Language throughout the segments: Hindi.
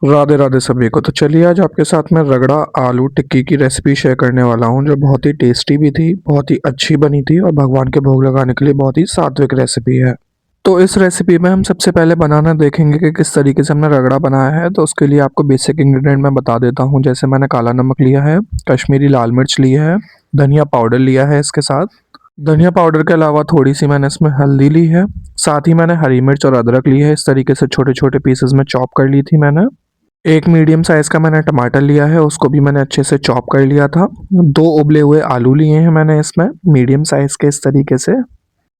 राधे राधे सभी को। तो चलिए आज आपके साथ मैं रगड़ा आलू टिक्की की रेसिपी शेयर करने वाला हूँ, जो बहुत ही टेस्टी भी थी, बहुत ही अच्छी बनी थी और भगवान के भोग लगाने के लिए बहुत ही सात्विक रेसिपी है। तो इस रेसिपी में हम सबसे पहले बनाना देखेंगे कि किस तरीके से हमने रगड़ा बनाया है। तो उसके लिए आपको बेसिक इंग्रेडिएंट मैं बता देता हूँ। जैसे मैंने काला नमक लिया है, कश्मीरी लाल मिर्च ली है, धनिया पाउडर लिया है इसके साथ। धनिया पाउडर के अलावा थोड़ी सी मैंने इसमें हल्दी ली है। साथ ही मैंने हरी मिर्च और अदरक ली है, इस तरीके से छोटे छोटे पीसेस में चॉप कर ली थी मैंने। एक मीडियम साइज़ का मैंने टमाटर लिया है, उसको भी मैंने अच्छे से चॉप कर लिया था। 2 उबले हुए आलू लिए हैं मैंने इसमें मीडियम साइज़ के, इस तरीके से।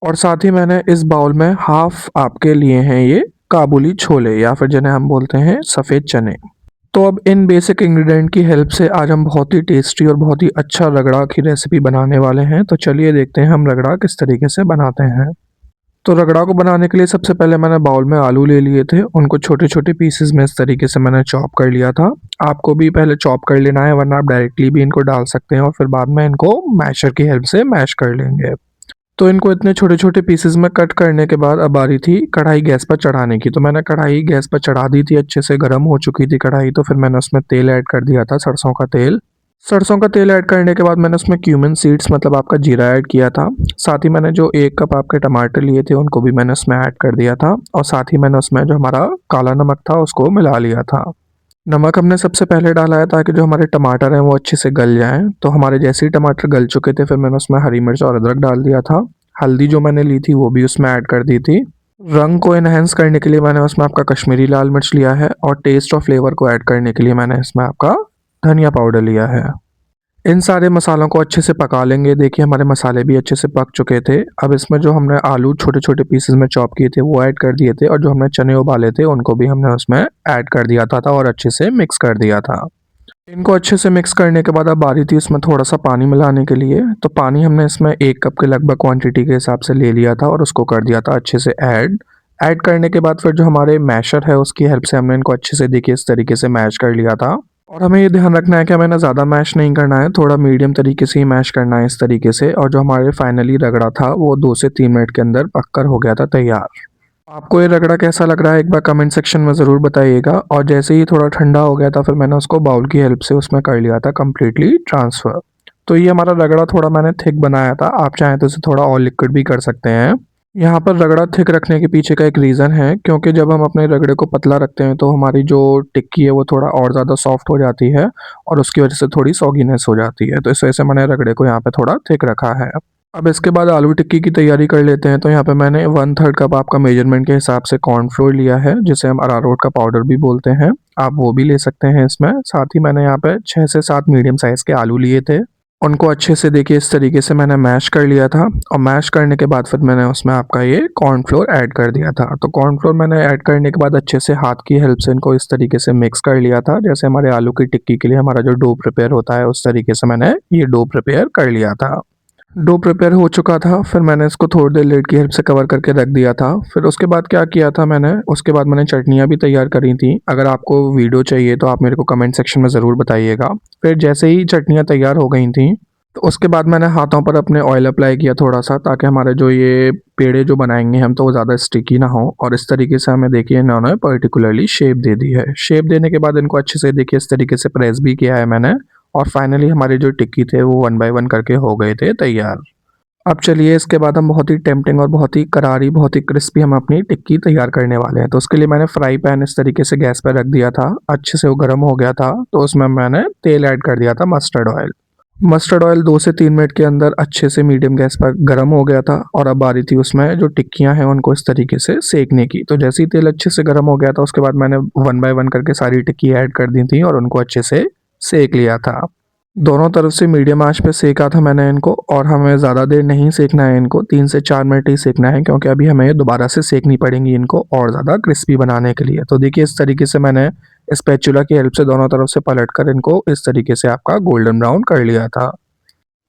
और साथ ही मैंने इस बाउल में हाफ़ आपके लिए हैं ये काबुली छोले, या फिर जिन्हें हम बोलते हैं सफ़ेद चने। तो अब इन बेसिक इंग्रेडिएंट की हेल्प से आज हम बहुत ही टेस्टी और बहुत ही अच्छा रगड़ा की रेसिपी बनाने वाले हैं। तो चलिए देखते हैं हम रगड़ा किस तरीके से बनाते हैं। तो रगड़ा को बनाने के लिए सबसे पहले मैंने बाउल में आलू ले लिए थे, उनको छोटे-छोटे पीसेस में इस तरीके से मैंने चॉप कर लिया था। आपको भी पहले चॉप कर लेना है, वरना आप डायरेक्टली भी इनको डाल सकते हैं और फिर बाद में इनको मैशर की हेल्प से मैश कर लेंगे। तो इनको इतने छोटे-छोटे पीसेस में कट करने के बाद अब बारी थी कढ़ाई गैस पर चढ़ाने की। तो मैंने कढ़ाई गैस पर चढ़ा दी थी, अच्छे से गर्म हो चुकी थी कढ़ाई। तो फिर मैंने उसमें तेल ऐड कर दिया था, सरसों का तेल। सरसों का तेल ऐड करने के बाद मैंने उसमें क्यूमिन सीड्स मतलब आपका जीरा ऐड किया था। साथ ही मैंने जो 1 कप आपके टमाटर लिए थे उनको भी मैंने उसमें ऐड कर दिया था, और साथ ही मैंने उसमें जो हमारा काला नमक था उसको मिला लिया था। नमक हमने सबसे पहले डाला है ताकि जो हमारे टमाटर हैं वो अच्छे से गल जाएँ। तो हमारे जैसे ही टमाटर गल चुके थे फिर मैंने उसमें हरी मिर्च और अदरक डाल दिया था। हल्दी जो मैंने ली थी वो भी उसमें ऐड कर दी थी। रंग को एनहांस करने के लिए मैंने उसमें आपका कश्मीरी लाल मिर्च लिया है, और टेस्ट और फ्लेवर को ऐड करने के लिए मैंने इसमें आपका धनिया पाउडर लिया है। इन सारे मसालों को अच्छे से पका लेंगे। देखिए हमारे मसाले भी अच्छे से पक चुके थे। अब इसमें जो हमने आलू छोटे-छोटे पीसेस में चॉप किए थे वो ऐड कर दिए थे, और जो हमने चने उबाले थे उनको भी हमने उसमें ऐड कर दिया था और अच्छे से मिक्स कर दिया था। इनको अच्छे से मिक्स करने के बाद अब बारी थी इसमें थोड़ा-सा पानी मिलाने के लिए। तो पानी हमने इसमें 1 कप के लगभग क्वांटिटी के हिसाब से ले लिया था और उसको कर दिया था अच्छे से ऐड। ऐड करने के बाद फिर जो हमारे मैशर है उसकी हेल्प से हमने इनको अच्छे से देखिए इस तरीके से मैश कर लिया था। और हमें ये ध्यान रखना है कि हमें ना ज़्यादा मैश नहीं करना है, थोड़ा मीडियम तरीके से ही मैश करना है इस तरीके से। और जो हमारे फाइनली रगड़ा था वो 2 से 3 मिनट के अंदर पककर हो गया था तैयार। आपको ये रगड़ा कैसा लग रहा है एक बार कमेंट सेक्शन में ज़रूर बताइएगा। और जैसे ही थोड़ा ठंडा हो गया था फिर मैंने उसको बाउल की हेल्प से उसमें कर लिया था कम्प्लीटली ट्रांसफ़र। तो ये हमारा रगड़ा थोड़ा मैंने थिक बनाया था, आप चाहें तो इसे थोड़ा और लिक्विड भी कर सकते हैं। यहाँ पर रगड़ा थिक रखने के पीछे का एक रीज़न है, क्योंकि जब हम अपने रगड़े को पतला रखते हैं तो हमारी जो टिक्की है वो थोड़ा और ज़्यादा सॉफ्ट हो जाती है, और उसकी वजह से थोड़ी सॉगीनेस हो जाती है। तो इस वजह से मैंने रगड़े को यहाँ पे थोड़ा थिक रखा है। अब इसके बाद आलू टिक्की की तैयारी कर लेते हैं। तो यहाँ पे मैंने 1/3 कप आपका मेजरमेंट के हिसाब से कॉर्नफ्लोर लिया है, जिसे हम अरारोट का पाउडर भी बोलते हैं। आप वो भी ले सकते हैं इसमें। साथ ही मैंने यहाँ पे 6 से 7 मीडियम साइज़ के आलू लिए थे। उनको अच्छे से देखिए इस तरीके से मैंने मैश कर लिया था, और मैश करने के बाद फिर मैंने उसमें आपका ये कॉर्नफ्लोर ऐड कर दिया था। तो कॉर्नफ्लोर मैंने ऐड करने के बाद अच्छे से हाथ की हेल्प से इनको इस तरीके से मिक्स कर लिया था, जैसे हमारे आलू की टिक्की के लिए हमारा जो डो प्रिपेयर होता है उस तरीके से मैंने ये डो प्रिपेयर कर लिया था। डो प्रिपेयर हो चुका था, फिर मैंने इसको थोड़ी देर लिड की हेल्प से कवर करके रख दिया था। फिर उसके बाद क्या किया था मैंने, उसके बाद मैंने चटनियाँ भी तैयार करी थी। अगर आपको वीडियो चाहिए तो आप मेरे को कमेंट सेक्शन में ज़रूर बताइएगा। फिर जैसे ही चटनियाँ तैयार हो गई थीं, तो उसके बाद मैंने हाथों पर अपने ऑयल अप्लाई किया थोड़ा-सा, ताकि हमारे जो ये पेड़े जो बनाएँगे हम तो वो ज़्यादा स्टिकी ना हो। और इस तरीके से हमें देखिए इन्होंने पर्टिकुलरली शेप दे दी है। शेप देने के बाद इनको अच्छे से देखिए इस तरीके से प्रेस भी किया है मैंने, और फाइनली हमारे जो टिक्की थे वो 1 बाय 1 करके हो गए थे तैयार। अब चलिए इसके बाद हम बहुत ही टेम्प्टिंग और बहुत ही करारी, बहुत ही क्रिस्पी हम अपनी टिक्की तैयार करने वाले हैं। तो उसके लिए मैंने फ्राई पैन इस तरीके से गैस पर रख दिया था, अच्छे से वो गर्म हो गया था। तो उसमें मैंने तेल ऐड कर दिया था मस्टर्ड ऑयल। मस्टर्ड ऑयल 2 से 3 मिनट के अंदर अच्छे से मीडियम गैस पर गर्म हो गया था, और अब बारी थी उसमें जो टिक्कियाँ हैं उनको इस तरीके से सेकने की। तो जैसे ही तेल अच्छे से गर्म हो गया था उसके बाद मैंने 1 बाय 1 करके सारी टिक्की ऐड कर दी थी और उनको अच्छे से सेक लिया था। दोनों तरफ से मीडियम आंच पे सेका था मैंने इनको, और हमें ज़्यादा देर नहीं सेकना है इनको, 3 से 4 मिनट ही सेकना है, क्योंकि अभी हमें दोबारा से सेकनी पड़ेंगी इनको और ज़्यादा क्रिस्पी बनाने के लिए। तो देखिए इस तरीके से मैंने स्पैचुला की हेल्प से दोनों तरफ से पलटकर इनको इस तरीके से आपका गोल्डन ब्राउन कर लिया था।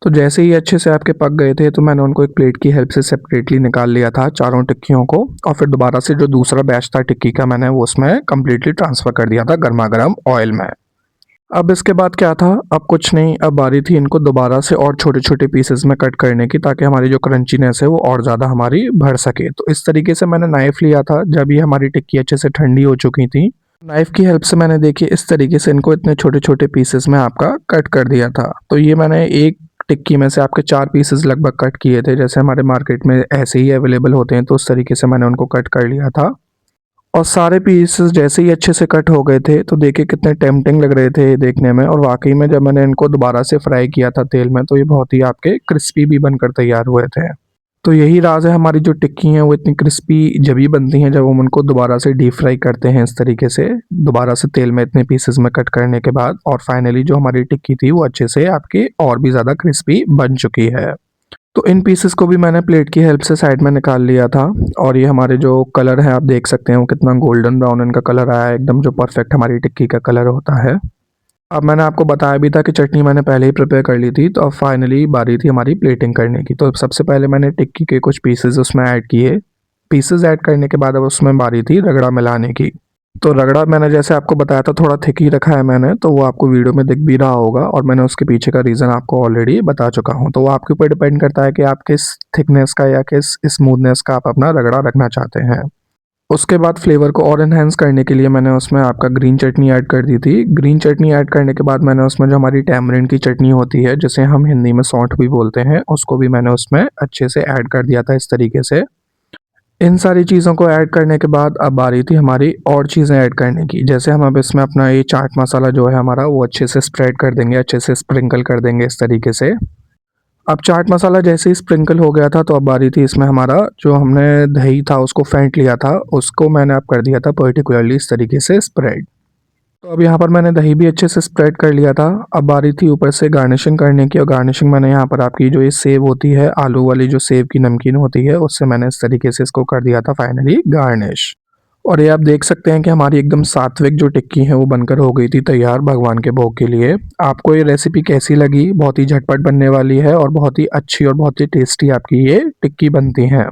तो जैसे ही अच्छे से आपके पक गए थे तो मैंने उनको एक प्लेट की हेल्प से सेपरेटली निकाल लिया था चारों टिक्कियों को, और फिर दोबारा से जो दूसरा बैच था टिक्की का मैंने वो उसमें कम्प्लीटली ट्रांसफ़र कर दिया था गर्मा-गर्म ऑयल में। अब इसके बाद क्या था, अब कुछ नहीं, अब बारी थी इनको दोबारा से और छोटे-छोटे पीसेस में कट करने की, ताकि हमारी जो क्रंचीनेस है वो और ज़्यादा हमारी बढ़ सके। तो इस तरीके से मैंने नाइफ़ लिया था, जब ये हमारी टिक्की अच्छे से ठंडी हो चुकी थी, नाइफ़ की हेल्प से मैंने देखिए इस तरीके से इनको इतने छोटे-छोटे पीसेस में आपका कट कर दिया था। तो ये मैंने एक टिक्की में से आपके 4 पीसेस लगभग कट किए थे, जैसे हमारे मार्केट में ऐसे ही अवेलेबल होते हैं, तो उस तरीके से मैंने उनको कट कर लिया था। और सारे पीसेस जैसे ही अच्छे से कट हो गए थे, तो देखिए कितने टेम्प्टिंग लग रहे थे देखने में, और वाक़ई में जब मैंने इनको दोबारा से फ्राई किया था तेल में, तो ये बहुत ही आपके क्रिस्पी भी बनकर तैयार हुए थे। तो यही राज़ है, हमारी जो टिक्की हैं वो इतनी क्रिस्पी जभी बनती हैं जब हम उनको दोबारा से डीप फ्राई करते हैं इस तरीके से, दोबारा से तेल में इतने पीसेस में कट करने के बाद, और फाइनली जो हमारी टिक्की थी वो अच्छे से आपकी और भी ज़्यादा क्रिस्पी बन चुकी है। तो इन पीसेस को भी मैंने प्लेट की हेल्प से साइड में निकाल लिया था, और ये हमारे जो कलर है आप देख सकते हैं वो कितना गोल्डन ब्राउन इनका कलर आया है, एकदम जो परफेक्ट हमारी टिक्की का कलर होता है। अब मैंने आपको बताया भी था कि चटनी मैंने पहले ही प्रिपेयर कर ली थी, तो अब फाइनली बारी थी हमारी प्लेटिंग करने की। तो सबसे पहले मैंने टिक्की के कुछ पीसेस उसमें ऐड किए। पीसेस ऐड करने के बाद अब उसमें बारी थी रगड़ा मिलाने की। तो रगड़ा मैंने जैसे आपको बताया था थोड़ा थिक ही रखा है मैंने, तो वो आपको वीडियो में दिख भी रहा होगा, और मैंने उसके पीछे का रीज़न आपको ऑलरेडी बता चुका हूँ। तो वो आपके ऊपर डिपेंड करता है कि आप किस थिकनेस का या किस स्मूथनेस का आप अपना रगड़ा रखना चाहते हैं। उसके बाद फ्लेवर को और एनहांस करने के लिए मैंने उसमें आपका ग्रीन चटनी ऐड कर दी थी। ग्रीन चटनी ऐड करने के बाद मैंने उसमें जो हमारी टैमरिंड की चटनी होती है, जिसे हम हिंदी में सौंठ भी बोलते हैं, उसको भी मैंने उसमें अच्छे से ऐड कर दिया था इस तरीके से। इन सारी चीज़ों को ऐड करने के बाद अब बारी थी हमारी और चीज़ें ऐड करने की। जैसे हम अब इसमें अपना ये चाट मसाला जो है हमारा वो अच्छे से स्प्रेड कर देंगे, अच्छे से स्प्रिंकल कर देंगे इस तरीके से। अब चाट मसाला जैसे ही स्प्रिंकल हो गया था, तो अब बारी थी इसमें हमारा जो हमने दही था उसको फेंट लिया था, उसको मैंने अब कर दिया था पर्टिकुलरली इस तरीके से स्प्रेड। तो अब यहाँ पर मैंने दही भी अच्छे से स्प्रेड कर लिया था। अब बारी थी ऊपर से गार्निशिंग करने की, और गार्निशिंग मैंने यहाँ पर आपकी जो ये सेव होती है, आलू वाली जो सेव की नमकीन होती है, उससे मैंने इस तरीके से इसको कर दिया था फाइनली गार्निश। और ये आप देख सकते हैं कि हमारी एकदम सात्विक जो टिक्की है वो बनकर हो गई थी तैयार भगवान के भोग के लिए। आपको ये रेसिपी कैसी लगी? बहुत ही झटपट बनने वाली है, और बहुत ही अच्छी और बहुत ही टेस्टी आपकी ये टिक्की बनती हैं।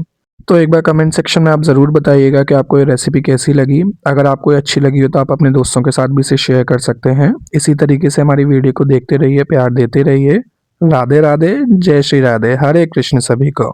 तो एक बार कमेंट सेक्शन में आप ज़रूर बताइएगा कि आपको ये रेसिपी कैसी लगी। अगर आपको ये अच्छी लगी हो तो आप अपने दोस्तों के साथ भी इसे शेयर कर सकते हैं। इसी तरीके से हमारी वीडियो को देखते रहिए, प्यार देते रहिए। राधे राधे, जय श्री राधे, हरे कृष्ण सभी को।